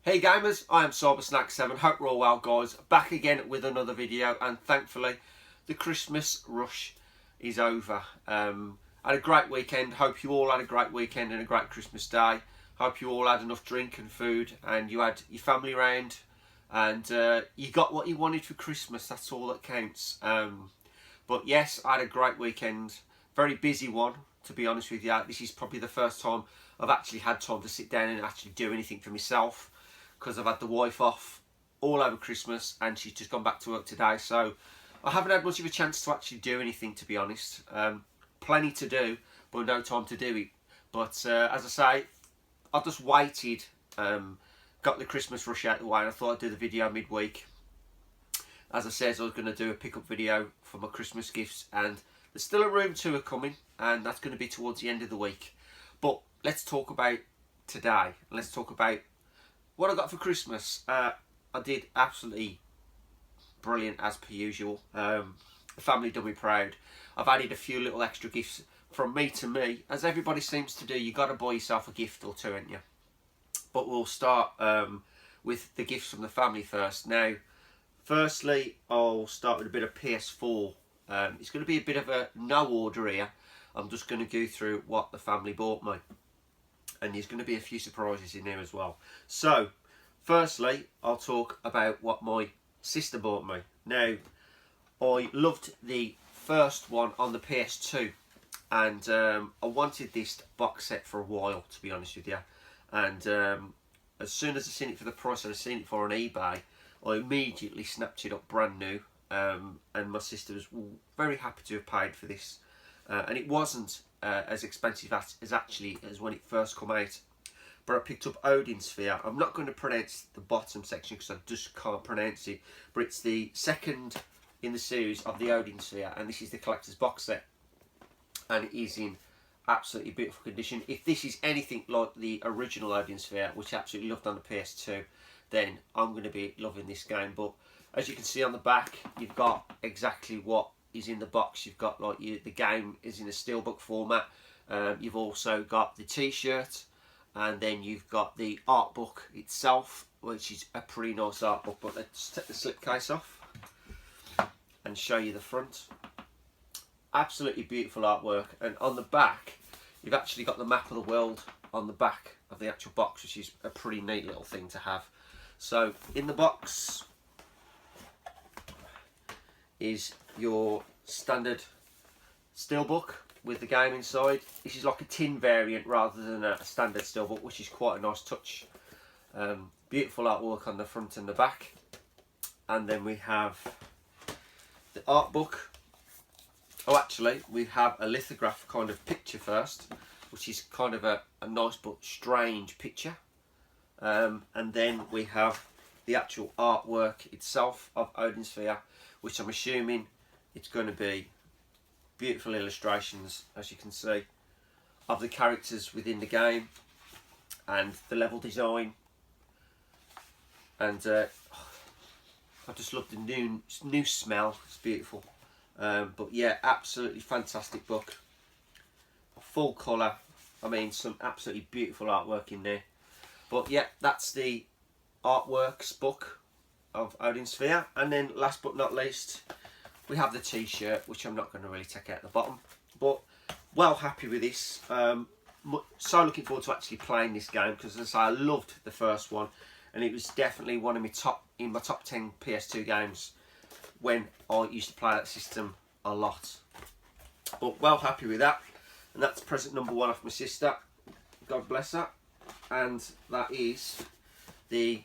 Hey gamers, I am Snack7. Hope you're all well, guys. Back again with another video, and thankfully the Christmas rush is over. Had a great weekend. Hope you all had a great weekend and a great Christmas day. Hope you all had enough drink and food, and you had your family round, and you got what you wanted for Christmas. That's all that counts. But yes, I had a great weekend. Very busy one, to be honest with you. This is probably the first time I've actually had time to sit down and actually do anything for myself, because I've had the wife off all over Christmas and she's just gone back to work today, so I haven't had much of a chance to actually do anything, to be honest. Plenty to do, but no time to do it. But as I say, I just waited, got the Christmas rush out of the way, and I thought I'd do the video midweek. As I said, I was going to do a pick-up video for my Christmas gifts, and there's still a room tour coming, and that's going to be towards the end of the week. But let's talk about today. Let's talk about what I got for Christmas. I did absolutely brilliant as per usual. The family done me proud. I've added a few little extra gifts from me to me, as everybody seems to do. You got to buy yourself a gift or two, ain't you? But we'll start with the gifts from the family first. Now, firstly, I'll start with a bit of PS4. It's going to be a bit of a no order here. I'm just going to go through what the family bought me, and there's going to be a few surprises in there as well. So, firstly, I'll talk about what my sister bought me. Now, I loved the first one on the PS2, and I wanted this box set for a while, to be honest with you. And as soon as I seen it for the price I'd seen it for on eBay, I immediately snapped it up brand new. And my sister was very happy to have paid for this. And it wasn't as expensive as when it first came out, but I picked up Odin Sphere. I'm not going to pronounce the bottom section because I just can't pronounce it, but it's the second in the series of the Odin Sphere, and this is the collector's box set, and it is in absolutely beautiful condition. If this is anything like the original Odin Sphere, which I absolutely loved on the PS2, then I'm going to be loving this game. But as you can see on the back, you've got exactly what is in the box. You've got the game is in a steelbook format. You've also got the t-shirt, and then you've got the art book itself, which is a pretty nice art book. But let's take the slipcase off and show you the front. Absolutely beautiful artwork, and on the back you've actually got the map of the world on the back of the actual box, which is a pretty neat little thing to have. So in the box is your standard steelbook with the game inside. This is like a tin variant rather than a standard steelbook, which is quite a nice touch. Beautiful artwork on the front and the back. And then we have the art book. Oh, actually, we have a lithograph kind of picture first, which is kind of a nice but strange picture. And then we have the actual artwork itself of Odin Sphere, which I'm assuming it's going to be beautiful illustrations, as you can see, of the characters within the game and the level design. And I just love the new smell. It's beautiful. But yeah, absolutely fantastic book. Full colour. I mean, some absolutely beautiful artwork in there. But yeah, that's the artworks book of Odin Sphere. And then last but not least, we have the t-shirt, which I'm not going to really take out the bottom, but well happy with this. So looking forward to actually playing this game, because as I say, I loved the first one, and it was definitely one of my top 10 PS2 games when I used to play that system a lot. But well happy with that, and that's present number one off my sister. God bless her. And that is the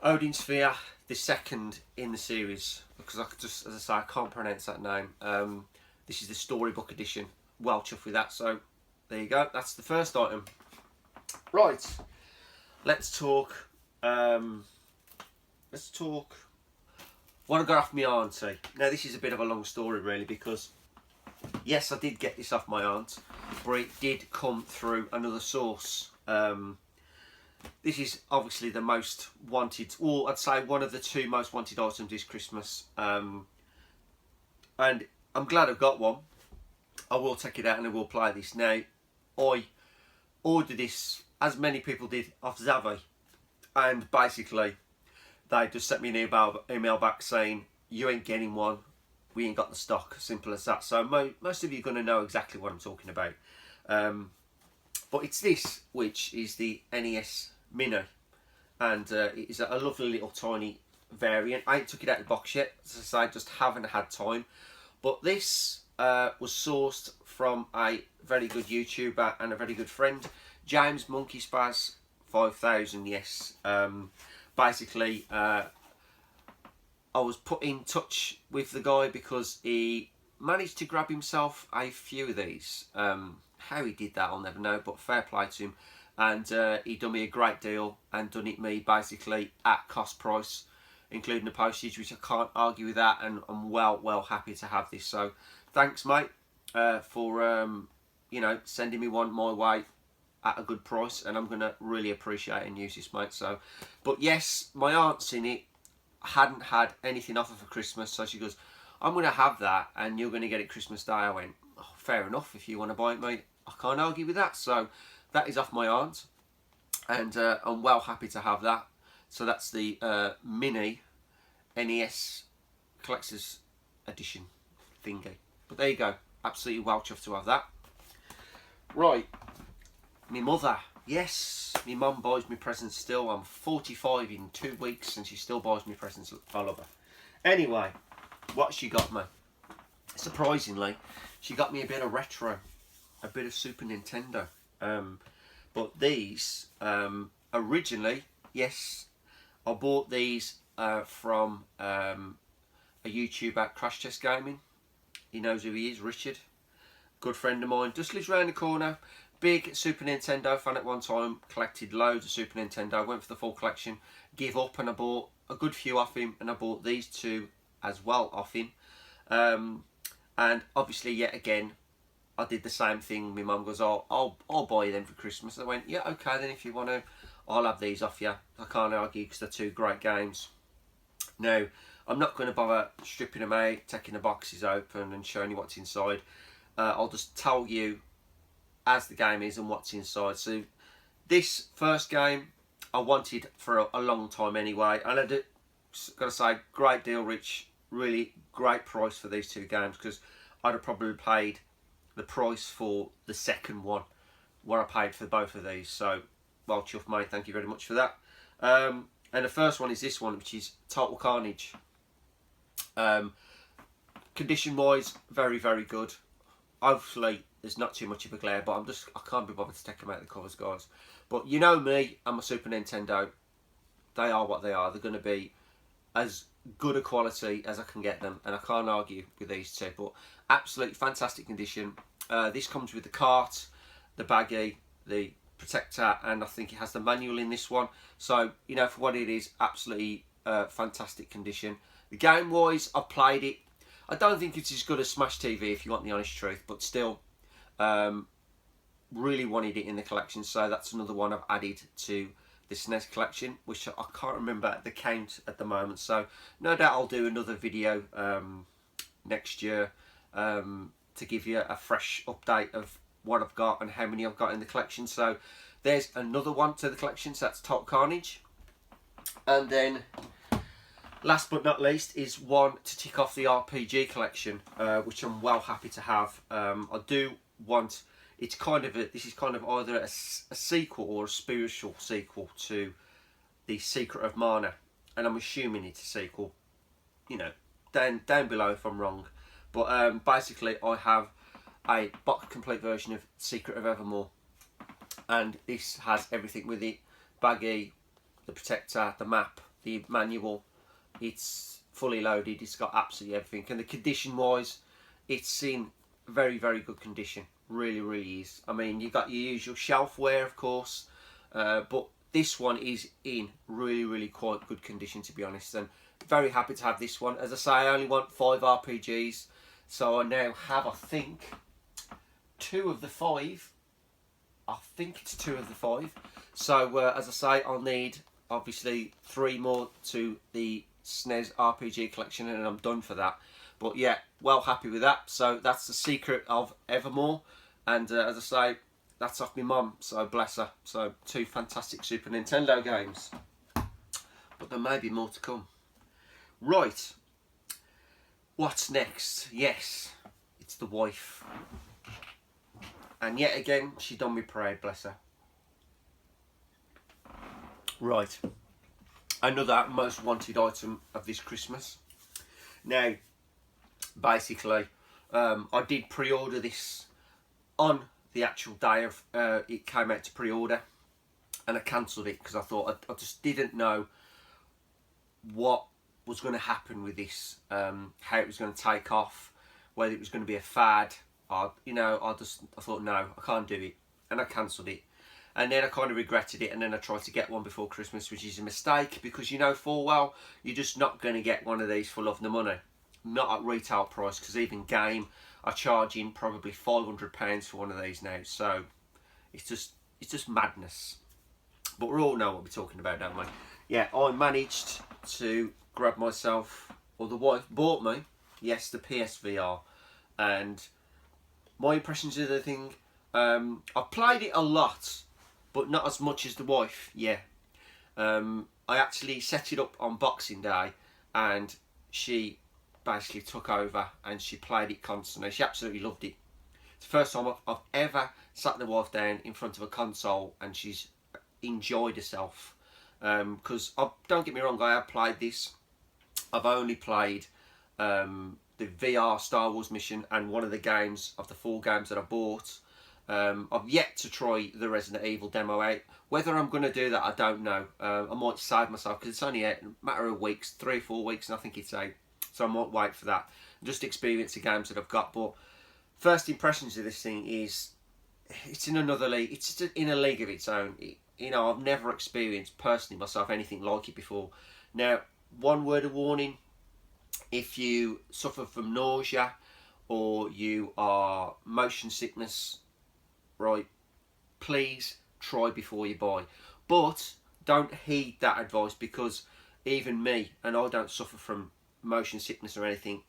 Odin Sphere, the second in the series, because as I say, I can't pronounce that name. This is the storybook edition. Well chuffed with that. So there you go. That's the first item. Right. Let's talk. What I got off my auntie. Now this is a bit of a long story, really, because yes, I did get this off my aunt, but it did come through another source. This is obviously the most wanted, or I'd say one of the two most wanted items this Christmas. And I'm glad I've got one. I will take it out and I will play this. Now, I ordered this, as many people did, off Zavi. and basically they just sent me an email back saying, you ain't getting one, we ain't got the stock, simple as that. So most of you are going to know exactly what I'm talking about. But it's this, which is the NES Mini, and it is a lovely little tiny variant. I ain't took it out of the box yet, as I say, just haven't had time. But this was sourced from a very good YouTuber and a very good friend, James Monkey Spaz 5000. Yes, basically I was put in touch with the guy because he managed to grab himself a few of these. How he did that I'll never know, but fair play to him. And he done me a great deal and done it me basically at cost price, including the postage, which I can't argue with that, and I'm well happy to have this. So thanks, mate, for you know, sending me one my way at a good price, and I'm gonna really appreciate and use this, mate. So, but yes, my aunt's in it, hadn't had anything off her for Christmas, so she goes, I'm gonna have that and you're gonna get it Christmas Day. I went, oh, fair enough, if you want to buy it, mate, I can't argue with that. So that is off my aunt, and I'm well happy to have that. So that's the mini NES collector's edition thingy. But there you go, absolutely well chuffed to have that. Right, my mother, yes, my mum buys me presents still. I'm 45 in 2 weeks and she still buys me presents. I love her. Anyway, what she got me? Surprisingly, she got me a bit of retro, a bit of Super Nintendo. But these, originally, yes, I bought these from a YouTuber, Crash Test Gaming. He knows who he is, Richard. Good friend of mine, just lives around the corner. Big Super Nintendo fan at one time, collected loads of Super Nintendo, went for the full collection, give up, and I bought a good few off him, and I bought these two as well off him. And obviously, yet again, I did the same thing. My mum goes, oh, I'll buy you them for Christmas. I went, yeah, okay then, if you want to, I'll have these off you. I can't argue because they're two great games. Now, I'm not going to bother stripping them out, taking the boxes open and showing you what's inside. I'll just tell you as the game is and what's inside. So this first game I wanted for a long time anyway. And I've got to say, great deal, Rich. Really great price for these two games, because I'd have probably paid the price for the second one what I paid for both of these. So well chuffed, mate, thank you very much for that. And the first one is this one, which is Total Carnage. Condition wise, very good. Hopefully there's not too much of a glare, but I can't be bothered to take them out of the covers, guys. But you know me, I'm a Super Nintendo. They are what they are. They're going to be as good a quality as I can get them, and I can't argue with these two. But absolutely fantastic condition. This comes with the cart, the baggie, the protector, and I think it has the manual in this one. So you know, for what it is, absolutely fantastic condition. The game wise, I've played it. I don't think it's as good as Smash TV, if you want the honest truth, but still, really wanted it in the collection. So that's another one I've added to the SNES collection, which I can't remember the count at the moment. So no doubt I'll do another video next year to give you a fresh update of what I've got and how many I've got in the collection. So there's another one to the collection, so that's Total Carnage. And then last but not least is one to tick off the RPG collection, which I'm well happy to have. I do want, it's kind of this is kind of either a sequel or a spiritual sequel to The Secret of Mana, and I'm assuming it's a sequel. You know, down below if I'm wrong. But basically, I have a box complete version of Secret of Evermore, and this has everything with it: baggie, the protector, the map, the manual. It's fully loaded. It's got absolutely everything, and the condition wise, it's in very good condition. Really is. I mean, you got your usual shelf wear, of course, but this one is in really quite good condition, to be honest, and very happy to have this one. As I say, I only want 5 RPGs, so I now have, I think, 2 of the 5. I think it's 2 of the 5. So as I say, I'll need obviously 3 more to the SNES RPG collection, and I'm done for that. But yeah, well happy with that. So that's The Secret of Evermore, and as I say, that's off my mum, so bless her. So 2 fantastic Super Nintendo games. but there may be more to come. Right, what's next? Yes, it's the wife. And yet again, she done me proud, bless her. Right, another most wanted item of this Christmas. Now, basically, I did pre-order this on the actual day of it came out to pre-order, and I cancelled it because I thought I just didn't know what was going to happen with this, how it was going to take off, whether it was going to be a fad. I thought, no, I can't do it, and I cancelled it. And then I kind of regretted it, and then I tried to get one before Christmas, which is a mistake, because you know full well you're just not going to get one of these for love nor money. Not at retail price, because even Game are charging probably £500 for one of these now. So it's just madness. But we all know what we're talking about, don't we? Yeah, I managed to grab myself, or the wife bought me, yes, the PSVR, and my impressions of the thing, I played it a lot, but not as much as the wife. Yeah, I actually set it up on Boxing Day, and she basically took over and she played it constantly. She absolutely loved it. It's the first time I've ever sat the wife down in front of a console and she's enjoyed herself. Because don't get me wrong, I have played this. I've only played the VR Star Wars mission and one of the games of the 4 games that I bought. I've yet to try the Resident Evil demo out. Whether I'm going to do that, I don't know. I might save myself, because it's only a matter of weeks, 3 or 4 weeks, and I think it's out. So I might wait for that. Just experience the games that I've got. But first impressions of this thing is, it's in another league. It's just in a league of its own. I've never experienced personally myself anything like it before. Now, one word of warning: if you suffer from nausea or you are motion sickness, right, please try before you buy. But don't heed that advice, because even me, and I don't suffer from motion sickness or anything,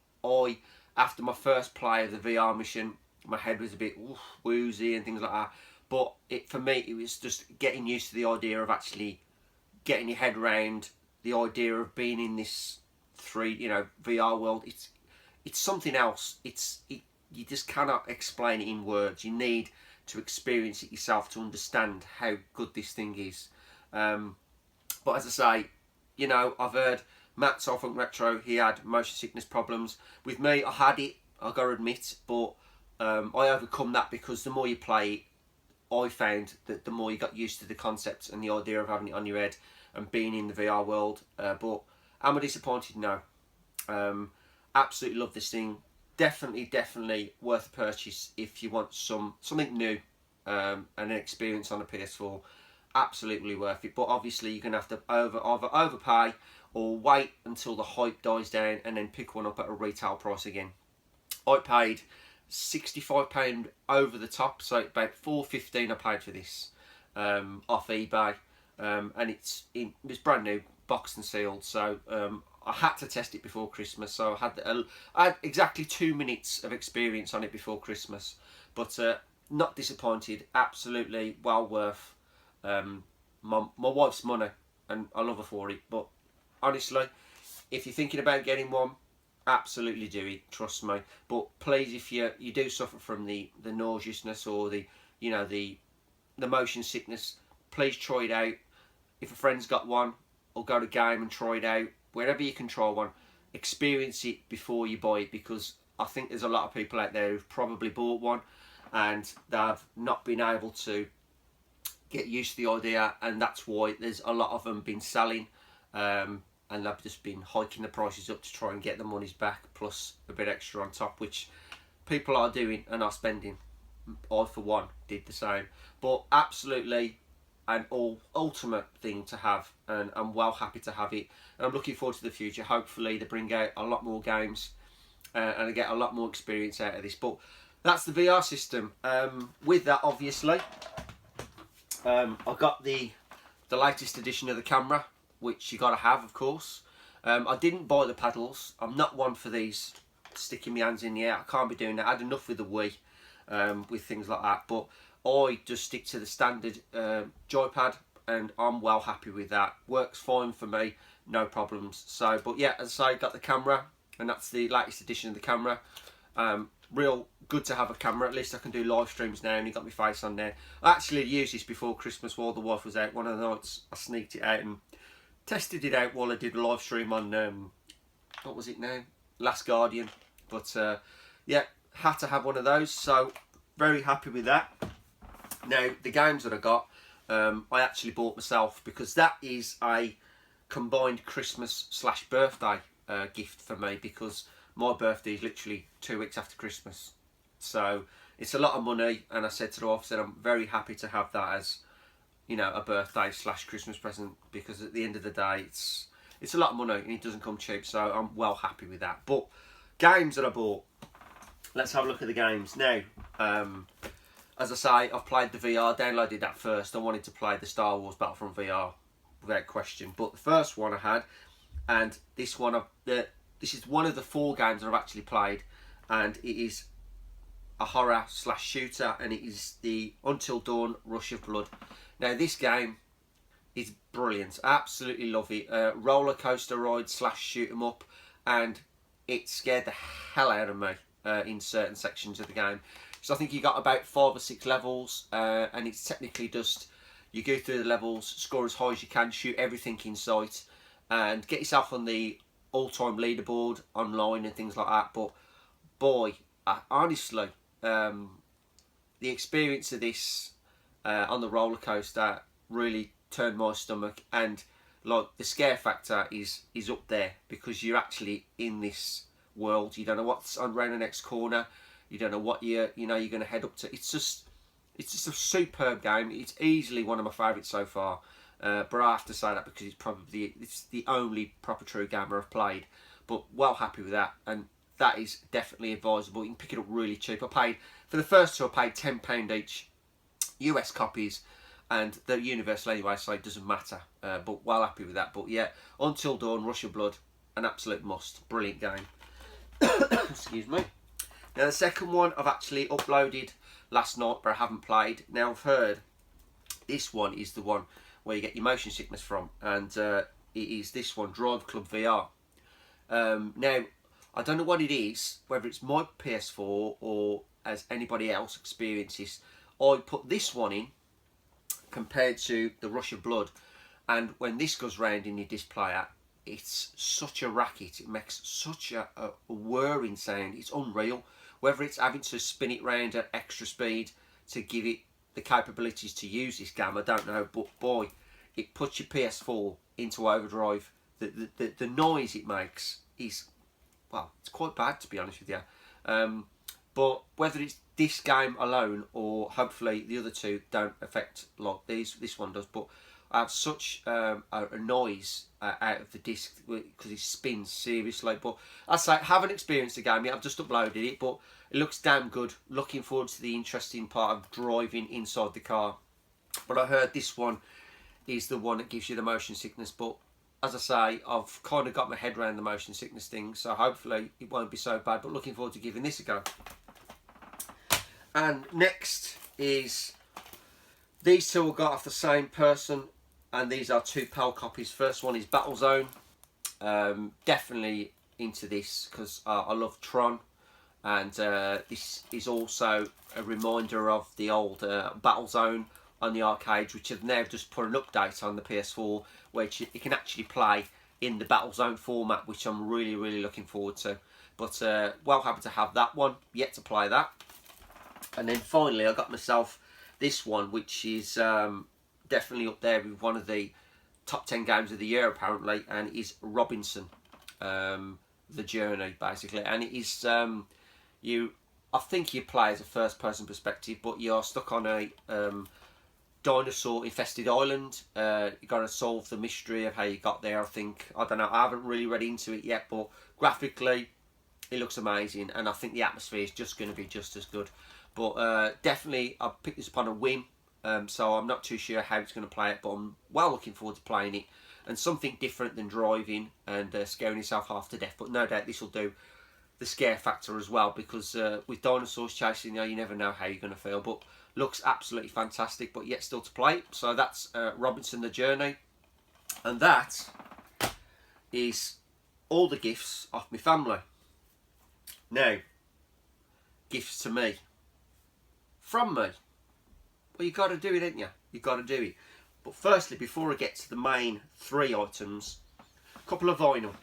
after my first play of the VR mission, my head was a bit woozy and things like that. But for me, it was just getting used to the idea of actually getting your head around the idea of being in this VR world. It's something else. You just cannot explain it in words. You need to experience it yourself to understand how good this thing is. But as I say, I've heard Matt Soulfunk Retro, he had motion sickness problems. With me, I had it, I've got to admit, but I overcome that, because the more you play it, I found that the more you got used to the concept and the idea of having it on your head and being in the VR world. But am I disappointed? No. Absolutely love this thing. Definitely worth a purchase if you want something new and an experience on a PS4. Absolutely worth it. But obviously you're going to have to either overpay or wait until the hype dies down and then pick one up at a retail price again. I paid £65 over the top, so about $4.15 I paid for this off eBay, and it's brand new, boxed and sealed. So I had to test it before Christmas, so I had exactly 2 minutes of experience on it before Christmas, but not disappointed. Absolutely well worth my wife's money, and I love her for it. But honestly, if you're thinking about getting one, absolutely do it, trust me. But please, if you do suffer from the nauseousness or the motion sickness, please try it out. If a friend's got one, or go to Game and try it out. Wherever you can try one, experience it before you buy it, because I think there's a lot of people out there who've probably bought one and they've not been able to get used to the idea, and that's why there's a lot of them been selling, and they've just been hiking the prices up to try and get the monies back, plus a bit extra on top, which people are doing and are spending. I, for one, did the same. But absolutely an ultimate thing to have, and I'm well happy to have it, and I'm looking forward to the future. Hopefully they bring out a lot more games and I get a lot more experience out of this. But that's the VR system. With that, obviously, I got the latest edition of the camera, which you got to have, of course. I didn't buy the paddles. I'm not one for these sticking my hands in the air. I can't be doing that. I had enough with the Wii, with things like that. But I just stick to the standard joypad, and I'm well happy with that. Works fine for me, no problems. So, but yeah, as I say, got the camera, and that's the latest edition of the camera. Real good to have a camera. At least I can do live streams now, and you got my face on there. I actually used this before Christmas while the wife was out. One of the nights I sneaked it out and tested it out while I did a live stream on what was it now? Last Guardian. But yeah, had to have one of those, so very happy with that. Now the games that I got, I actually bought myself, because that is a combined Christmas / birthday gift for me, because my birthday is literally 2 weeks after Christmas, so it's a lot of money. And I said to the wife, I said I'm very happy to have that as, you know, a birthday / Christmas present, because at the end of the day it's a lot of money and it doesn't come cheap, so I'm well happy with that. But games that I bought, let's have a look at the games now. As I say, I've played the VR, downloaded that first. I wanted to play the Star Wars Battlefront VR without question, but the first one I had, and this one, this is one of the 4 games that I've actually played, and it is a horror / shooter, and it is the Until Dawn Rush of Blood. Now this game is brilliant, absolutely love it. Roller coaster ride / shoot 'em up, and it scared the hell out of me in certain sections of the game. So I think you got about 5 or 6 levels, and it's technically just, you go through the levels, score as high as you can, shoot everything in sight, and get yourself on the all-time leaderboard online and things like that. But boy, honestly, the experience of this on the roller coaster really turned my stomach, and like the scare factor is up there, because you're actually in this world. You don't know what's around the next corner. You don't know what you're going to head up to. It's just a superb game. It's easily one of my favourites so far. But I have to say that because it's the only proper true game I've played. But well happy with that, and that is definitely advisable. You can pick it up really cheap. I paid for the first 2. I paid £10 each, US copies, and they're universal anyway, so it doesn't matter. But well happy with that. But yeah, Until Dawn, Rush of Blood, an absolute must. Brilliant game. Excuse me. Now the second one I've actually uploaded last night, but I haven't played. Now I've heard this one is the one where you get your motion sickness from, and it is this one, Drive Club VR. Now I don't know what it is, whether it's my PS4 or as anybody else experiences. I put this one in compared to the Rush of Blood, and when this goes round in your disc player, it's such a racket. It makes such a whirring sound. It's unreal. Whether it's having to spin it round at extra speed to give it the capabilities to use this game, I don't know. But boy, it puts your PS4 into overdrive. The noise it makes is, well, it's quite bad, to be honest with you. But whether it's this game alone, or hopefully the other 2 don't affect like this one does, but I have such a noise out of the disc because it spins seriously. But I say, I haven't experienced the game yet. I've just uploaded it, but it looks damn good. Looking forward to the interesting part of driving inside the car. But I heard this one is the one that gives you the motion sickness. But as I say, I've kind of got my head around the motion sickness thing, so hopefully it won't be so bad. But looking forward to giving this a go. And next is, these 2 I got off the same person, and these are 2 PAL copies. First one is Battlezone. Definitely into this because I love Tron, and this is also a reminder of the old Battlezone on the arcades, which have now just put an update on the PS4, which you can actually play in the Battlezone format, which I'm really looking forward to. But well happy to have that one. Yet to play that. And then finally I got myself this one, which is definitely up there with one of the top 10 games of the year apparently, and it is Robinson, The Journey basically. And it is, I think you play as a first person perspective, but you're stuck on a dinosaur infested island. You got to solve the mystery of how you got there. I don't know, I haven't really read into it yet, but graphically it looks amazing, and I think the atmosphere is just going to be just as good. But definitely I picked this up on a whim, so I'm not too sure how it's going to play it, but I'm well looking forward to playing it. And something different than driving and scaring yourself half to death, but no doubt this will do the scare factor as well, because with dinosaurs chasing you, you never know how you're going to feel. But looks absolutely fantastic, but yet still to play. So that's Robinson the Journey, and that is all the gifts off my family. Now, gifts to me from me. Well, you got to do it, ain't you? You got to do it. But firstly, before I get to the main 3 items, a couple of vinyl.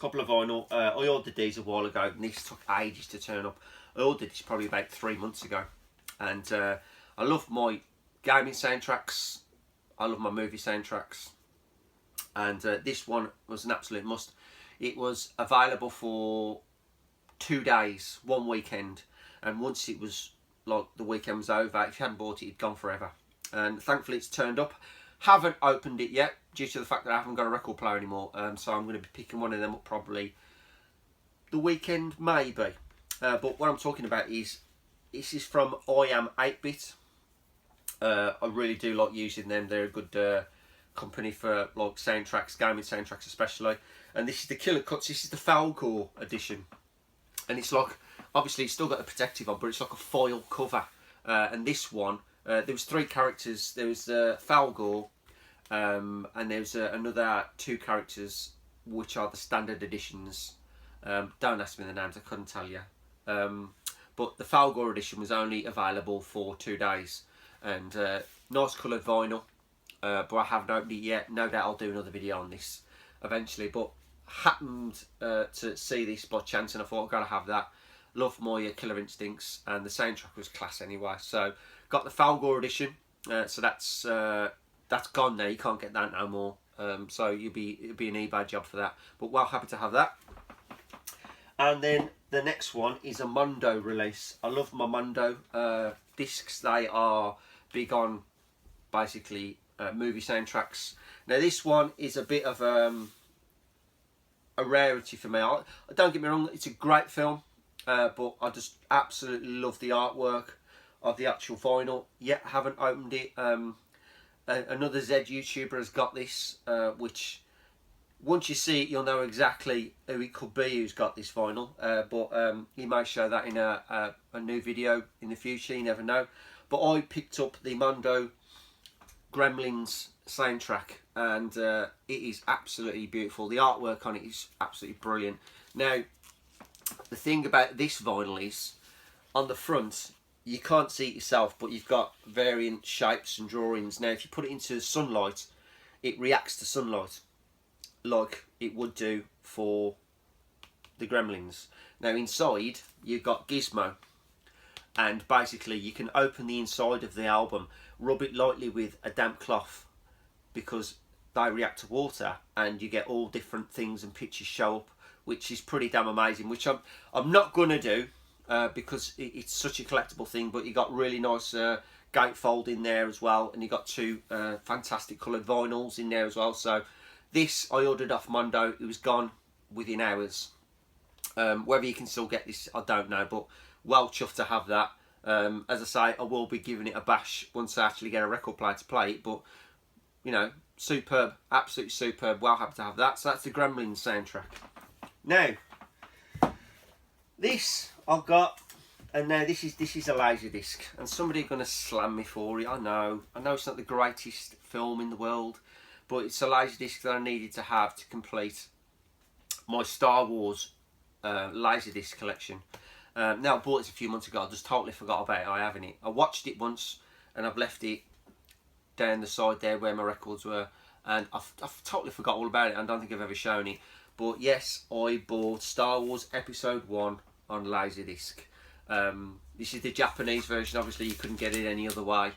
I ordered these a while ago, and these took ages to turn up. I ordered this probably about 3 months ago, and I love my gaming soundtracks. I love my movie soundtracks, and this one was an absolute must. It was available for 2 days, one weekend, and once it was like the weekend was over, if you hadn't bought it, it'd gone forever. And thankfully it's turned up. Haven't opened it yet due to the fact that I haven't got a record player anymore, so I'm going to be picking one of them up probably the weekend maybe. But what I'm talking about is, this is from I Am 8-Bit. I really do like using them. They're a good company for like soundtracks, gaming soundtracks especially. And this is the Killer Cuts. This is the Falgore edition, and it's like, obviously it's still got the protective on, but it's like a foil cover. And this one, there was 3 characters. There was Falgore, and there's another 2 characters which are the standard editions. Don't ask me the names, I couldn't tell you. But the Falgore edition was only available for 2 days, and nice coloured vinyl. But I haven't opened it yet. No doubt I'll do another video on this eventually. But happened to see this by chance, and I thought I've got to have that. Love my Killer Instincts, and the soundtrack was class anyway. So got the Falgore edition. So that's gone now. You can't get that no more. So it'd be an eBay job for that. But well, happy to have that. And then the next one is a Mondo release. I love my Mondo discs. They are big on basically movie soundtracks. Now this one is a bit of a rarity for me. Don't get me wrong, it's a great film, but I just absolutely love the artwork of the actual vinyl. Yet haven't opened it. Another Z YouTuber has got this, which once you see it, you'll know exactly who it could be who's got this vinyl. But he may show that in a new video in the future. You never know. But I picked up the Mondo Gremlins soundtrack, and it is absolutely beautiful. The artwork on it is absolutely brilliant. Now, the thing about this vinyl is, on the front, you can't see it yourself, but you've got variant shapes and drawings. Now, if you put it into sunlight, it reacts to sunlight like it would do for the Gremlins. Now, inside, you've got Gizmo, and basically you can open the inside of the album, rub it lightly with a damp cloth, because they react to water, and you get all different things and pictures show up, which is pretty damn amazing, which I'm not going to do because it's such a collectible thing. But you got really nice gatefold in there as well, and you got 2 fantastic coloured vinyls in there as well. So this I ordered off Mondo. It was gone within hours. Whether you can still get this, I don't know, but well chuffed to have that. As I say, I will be giving it a bash once I actually get a record player to play it, but you know, superb, absolutely superb. Well happy to have that. So that's the Gremlins soundtrack. Now, this I've got, and now this is a laser disc, and somebody's going to slam me for it. I know it's not the greatest film in the world, but it's a laser disc that I needed to have to complete my Star Wars laser disc collection. Now I bought it a few months ago. I just totally forgot about it. I haven't it. I watched it once, and I've left it down the side there where my records were, and I've totally forgot all about it. I don't think I've ever shown it. But yes, I bought Star Wars Episode 1 on Laserdisc. This is the Japanese version. Obviously you couldn't get it any other way,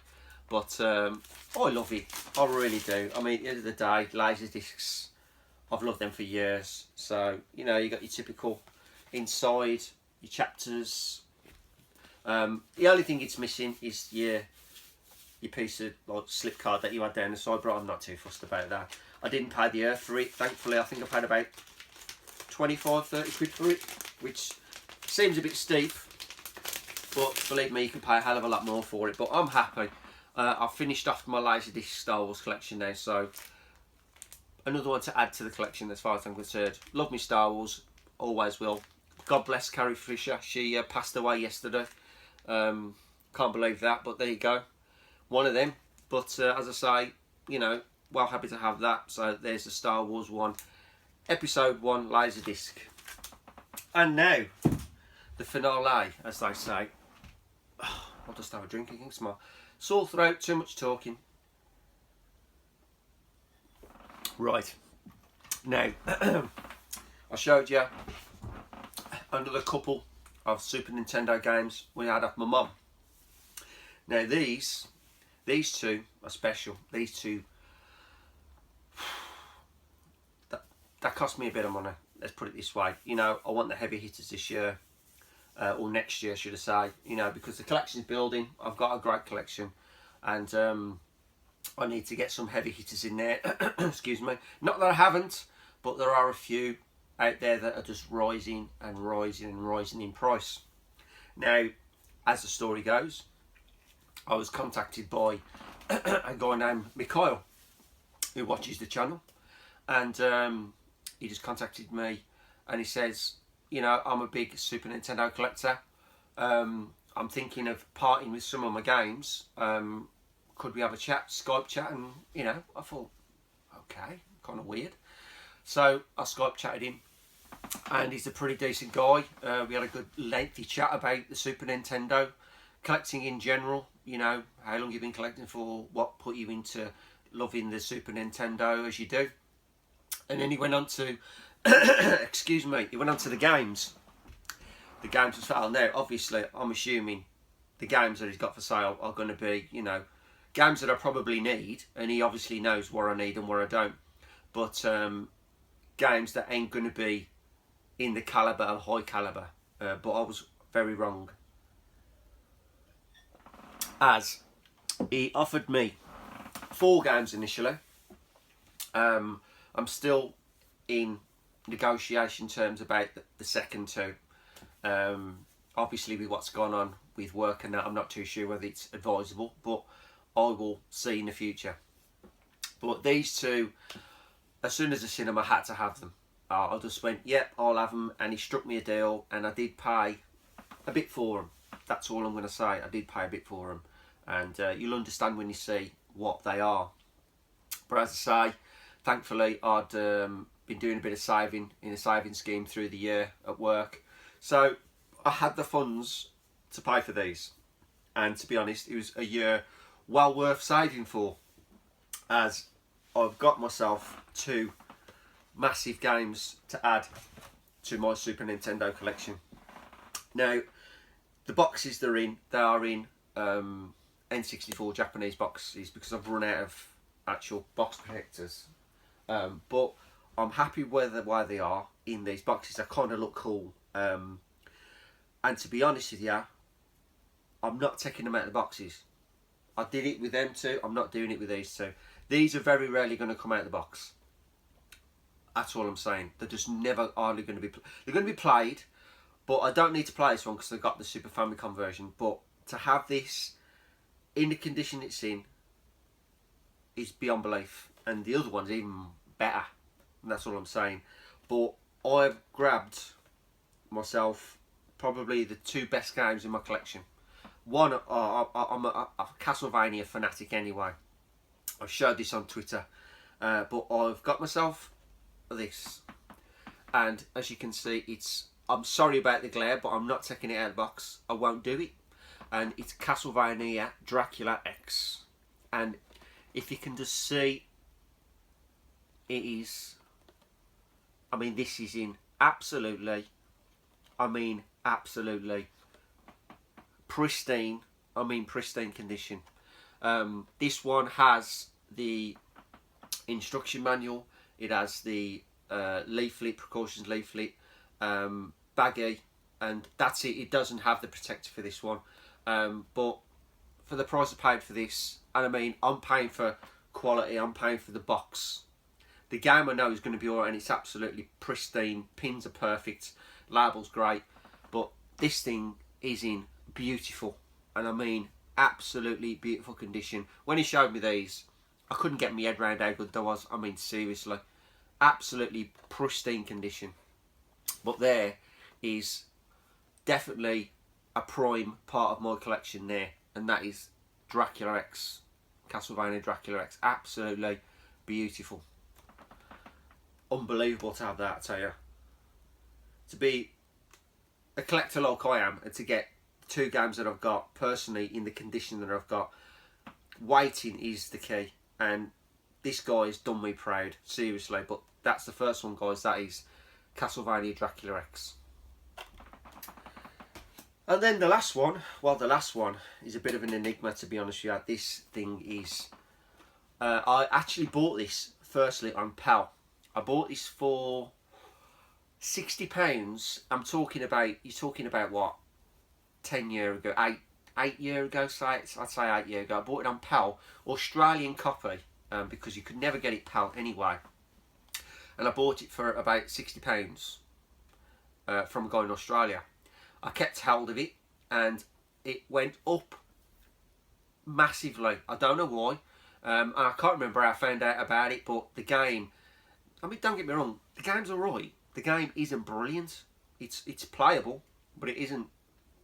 but I love it. I really do. I mean, at the end of the day, Laserdiscs, I've loved them for years. So, you know, you got your typical inside, your chapters. The only thing it's missing is your piece of like slip card that you had down the side, but I'm not too fussed about that. I didn't pay the earth for it, thankfully. I think I paid about 25-30 quid for it, which seems a bit steep, but believe me, you can pay a hell of a lot more for it. But I'm happy. I've finished off my Laserdisc Star Wars collection now, so another one to add to the collection as far as I'm concerned. Love me Star Wars, always will. God bless Carrie Fisher. She passed away yesterday. Can't believe that, but there you go. One of them. But as I say, you know, well happy to have that. So there's the Star Wars 1, Episode 1 Laserdisc. And now, the finale, as they say. I'll just have a drink again. Smile. Sore throat, too much talking. Right. Now, I showed you another couple of Super Nintendo games we had off my mum. Now these two are special. These two, that cost me a bit of money. Let's put it this way. You know, I want the heavy hitters this year, or next year, should I say? You know, because the collection's building. I've got a great collection, and I need to get some heavy hitters in there. Excuse me. Not that I haven't, but there are a few out there that are just rising and rising and rising in price. Now, as the story goes, I was contacted by a guy named Mikhail, who watches the channel, and he just contacted me, and he says, you know, I'm a big Super Nintendo collector. I'm thinking of parting with some of my games. Could we have a chat, Skype chat? And you know, I thought, okay, kind of weird. So I Skype chatted him, and he's a pretty decent guy. We had a good lengthy chat about the Super Nintendo, collecting in general. You know, how long you've been collecting for, what put you into loving the Super Nintendo as you do. And then he went on to, excuse me, he went on to the games. The games for sale. Now, obviously, I'm assuming the games that he's got for sale are going to be, you know, games that I probably need, and he obviously knows what I need and what I don't. But games that ain't going to be in the calibre of high calibre. But I was very wrong, as he offered me 4 games initially. I'm still in negotiation terms about the second 2. Obviously, with what's gone on with work and that, I'm not too sure whether it's advisable, but I will see in the future. But these 2, as soon as the cinema, had to have them. I just went, yep, I'll have them, and he struck me a deal, and I did pay a bit for them. That's all I'm going to say. I did pay a bit for them, and you'll understand when you see what they are. But as I say, thankfully, I'd been doing a bit of saving in a saving scheme through the year at work, so I had the funds to pay for these. And to be honest, it was a year well worth saving for, as I've got myself 2 massive games to add to my Super Nintendo collection. Now, the boxes they are in N64 Japanese boxes, because I've run out of actual box protectors. But I'm happy with the way they are in these boxes. They kind of look cool. And to be honest with you, I'm not taking them out of the boxes. I did it with them 2. I'm not doing it with these 2. These are very rarely going to come out of the box. That's all I'm saying. They're just never hardly going to be. They're going to be played, but I don't need to play this one because I've got the Super Famicom version. But to have this in the condition it's in is beyond belief, and the other one's even better. And that's all I'm saying. But I've grabbed myself probably the 2 best games in my collection. One, I'm a Castlevania fanatic anyway. I've showed this on Twitter, but I've got myself this, and as you can see, I'm sorry about the glare, but I'm not taking it out of the box. I won't do it. And it's Castlevania Dracula X, and if you can just see, it is, I mean, this is in absolutely pristine, pristine condition. This one has the instruction manual, it has the leaflet, precautions leaflet, baggy, and that's it. It doesn't have the protector for this one, but for the price I paid for this, and I mean, I'm paying for quality, I'm paying for the box. The game I know is going to be alright, and it's absolutely pristine, pins are perfect, label's great, but this thing is in beautiful, and I mean absolutely beautiful condition. When he showed me these, I couldn't get my head around how good they was. I mean, seriously, absolutely pristine condition. But there is definitely a prime part of my collection there, and that is Dracula X, Castlevania Dracula X. Absolutely beautiful. Unbelievable to have that, I tell you. To be a collector like I am, and to get the 2 games that I've got personally in the condition that I've got, waiting is the key, and this guy has done me proud, seriously. But that's the first one, guys. That is Castlevania Dracula X. And then the last one, well, the last one is a bit of an enigma, to be honest with you. This thing is, I actually bought this firstly on PAL. I bought this for £60. I'm talking about, you're talking about what, 10 years ago, 8 years ago, I'd say 8 years ago. I bought it on PAL, Australian copy, because you could never get it PAL anyway. And I bought it for about £60 from a guy in Australia. I kept hold of it, and it went up massively. I don't know why, and I can't remember how I found out about it. But the game, I mean, don't get me wrong, the game's alright. The game isn't brilliant. It's playable, but it isn't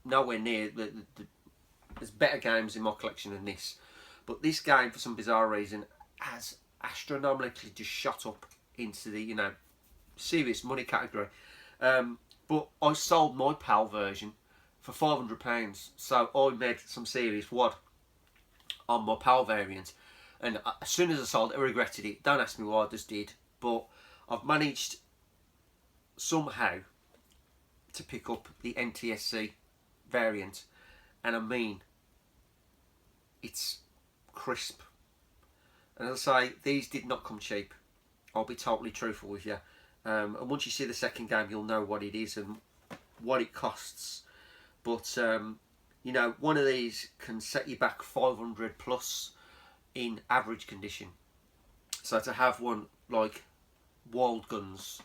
nowhere near there's better games in my collection than this. But this game, for some bizarre reason, has astronomically just shot up into the, you know, serious money category. But I sold my PAL version for £500, so I made some serious wad on my PAL variant. And as soon as I sold it, I regretted it. Don't ask me why, I just did. But I've managed somehow to pick up the NTSC variant, and I mean, it's crisp. And as I say, these did not come cheap. I'll be totally truthful with you. And once you see the second game, you'll know what it is and what it costs. But you know, one of these can set you back 500 plus in average condition. So to have one like Wild Guns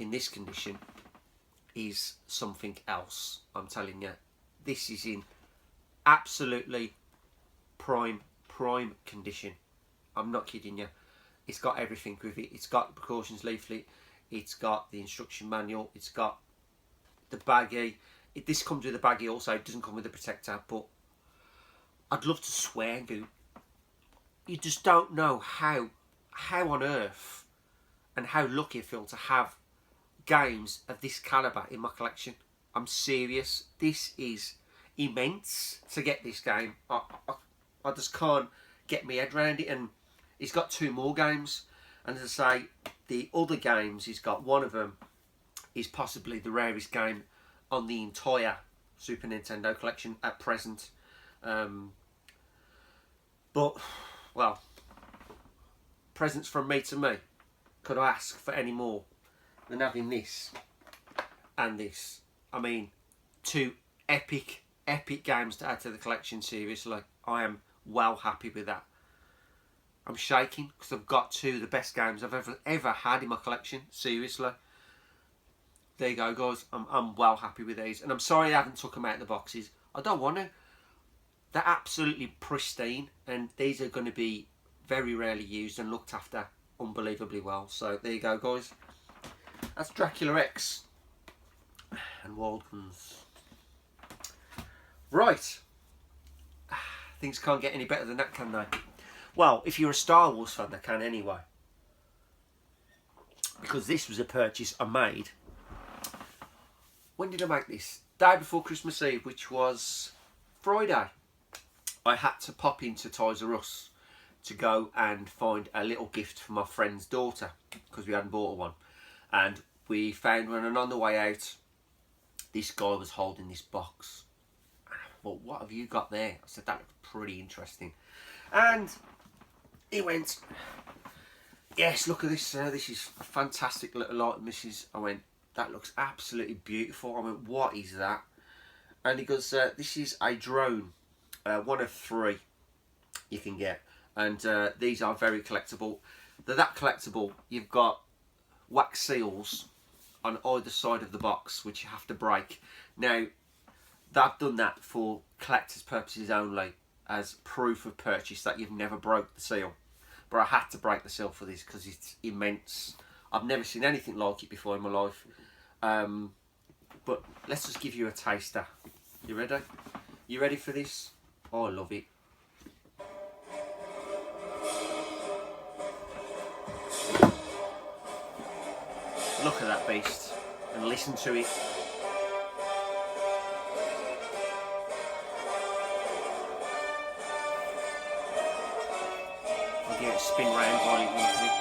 in this condition is something else, I'm telling you. This is in absolutely prime condition. I'm not kidding you. It's got everything with it. It's got the precautions leaflet. It's got the instruction manual. It's got the baggie. This comes with a baggie also. It doesn't come with a protector. But I'd love to swear and go, you just don't know how on earth and how lucky I feel to have games of this calibre in my collection. I'm serious. This is immense to get this game. I just can't get my head around it. And he's got 2 more games. And as I say, the other games he's got, one of them is possibly the rarest game on the entire Super Nintendo collection at present. But, well, presents from me to me. Could I ask for any more than having this and this? I mean, 2 epic games to add to the collection, seriously. I am well happy with that. I'm shaking because I've got 2 of the best games I've ever had in my collection, seriously. There you go, guys. I'm well happy with these. And I'm sorry I haven't took them out of the boxes. I don't want to. They're absolutely pristine, and these are going to be very rarely used and looked after unbelievably well. So there you go, guys. That's Dracula X and Wild Guns. Right. Things can't get any better than that, can they? Well, if you're a Star Wars fan, they can anyway. Because this was a purchase I made. When did I make this? Day before Christmas Eve, which was Friday. I had to pop into Toys R Us to go and find a little gift for my friend's daughter, because we hadn't bought her one. And we found one, and on the way out, this guy was holding this box. Well, what have you got there? I said, that looks pretty interesting. And he went, yes, look at this, sir. This is a fantastic little item. I went, that looks absolutely beautiful. I went, what is that? And he goes, this is a drone, one of 3 you can get. And these are very collectible. They're that collectible, you've got wax seals on either side of the box, which you have to break. Now, they've done that for collector's purposes only, as proof of purchase that you've never broke the seal. But I had to break the seal for this because it's immense. I've never seen anything like it before in my life. But let's just give you a taster. You ready? You ready for this? Oh, I love it. Look at that beast and listen to it. I'll get it spin round while it wants it.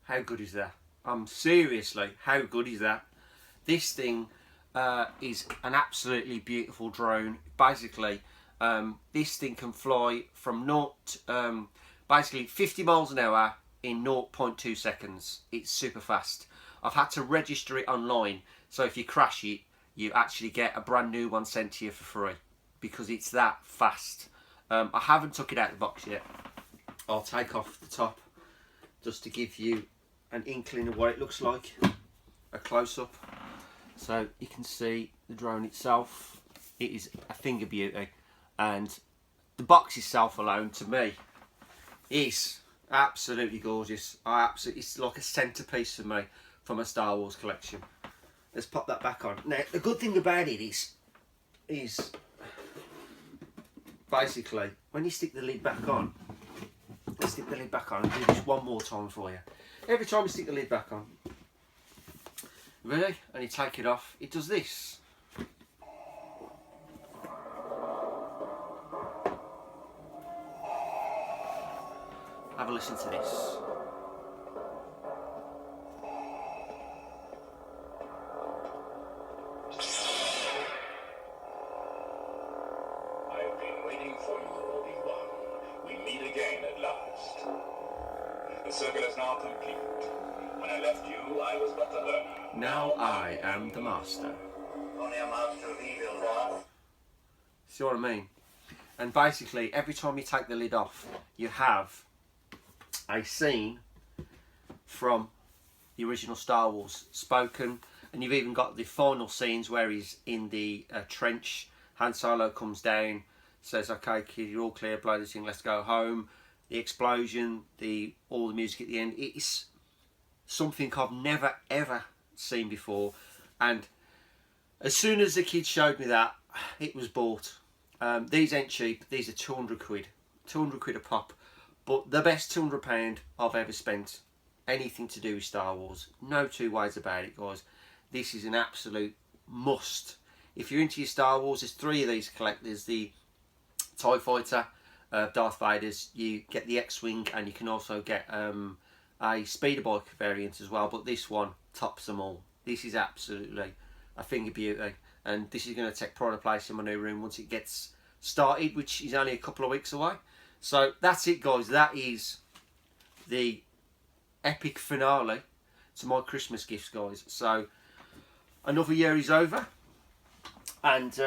How good is that? Seriously, how good is that? This thing is an absolutely beautiful drone. Basically, this thing can fly from basically 50 miles an hour in 0.2 seconds. It's super fast. I've had to register it online, so if you crash it, you actually get a brand new one sent to you for free, because it's that fast. I haven't took it out of the box yet. I'll take off the top just to give you an inkling of what it looks like, a close-up, so you can see the drone itself. It is a thing of beauty, and the box itself alone, to me, is absolutely gorgeous. It's like a centerpiece for me for my Star Wars collection. Let's pop that back on. Now, the good thing about it is basically when you stick the lid back on. Let's stick the lid back on and do this one more time for you. Every time you stick the lid back on, ready, and you take it off, it does this. Have a listen to this. I've been waiting for you, Obi-Wan. We meet again at last. The circle is now complete. When I left you, I was but the learner. Now I am the master. Only a master reveals all. See what I mean? And basically, every time you take the lid off, you have a scene from the original Star Wars spoken, and you've even got the final scenes where he's in the trench. Han Solo comes down, says, "Okay, kid, you're all clear, blow this thing, let's go home." The explosion, all the music at the end, it's something I've never ever seen before. And as soon as the kids showed me that, it was bought. These ain't cheap. These are 200 quid. 200 quid a pop. But the best £200 I've ever spent. Anything to do with Star Wars. No two ways about it, guys. This is an absolute must. If you're into your Star Wars, there's 3 of these to collect. There's the TIE Fighter, Darth Vader's. You get the X-Wing, and you can also get a speeder bike variant as well. But this one tops them all. This is absolutely a thing of beauty. And this is going to take pride of place in my new room once it gets started, which is only a couple of weeks away. So that's it, guys. That is the epic finale to my Christmas gifts, guys. So another year is over, and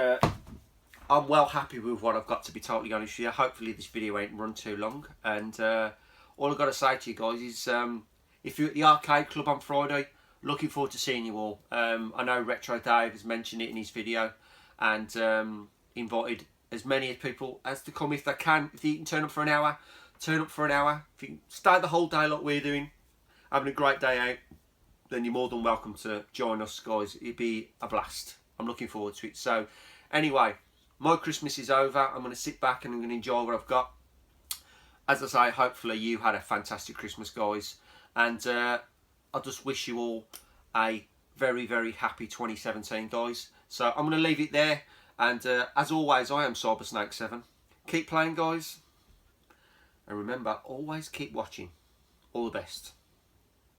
I'm well happy with what I've got, to be totally honest with you. Hopefully this video ain't run too long, and all I've got to say to you guys is if you're at the arcade club on Friday, looking forward to seeing you all. I know Retro Dave has mentioned it in his video, and invited as many people as to come if they can. If you can turn up for an hour, turn up for an hour. If you can stay the whole day like we're doing, having a great day out, then you're more than welcome to join us, guys. It'd be a blast. I'm looking forward to it. So anyway, my Christmas is over. I'm going to sit back and I'm going to enjoy what I've got. As I say, hopefully you had a fantastic Christmas, guys, and I just wish you all a very, very happy 2017, guys. So I'm going to leave it there. And as always, I am CyberSnake7. Keep playing, guys. And remember, always keep watching. All the best.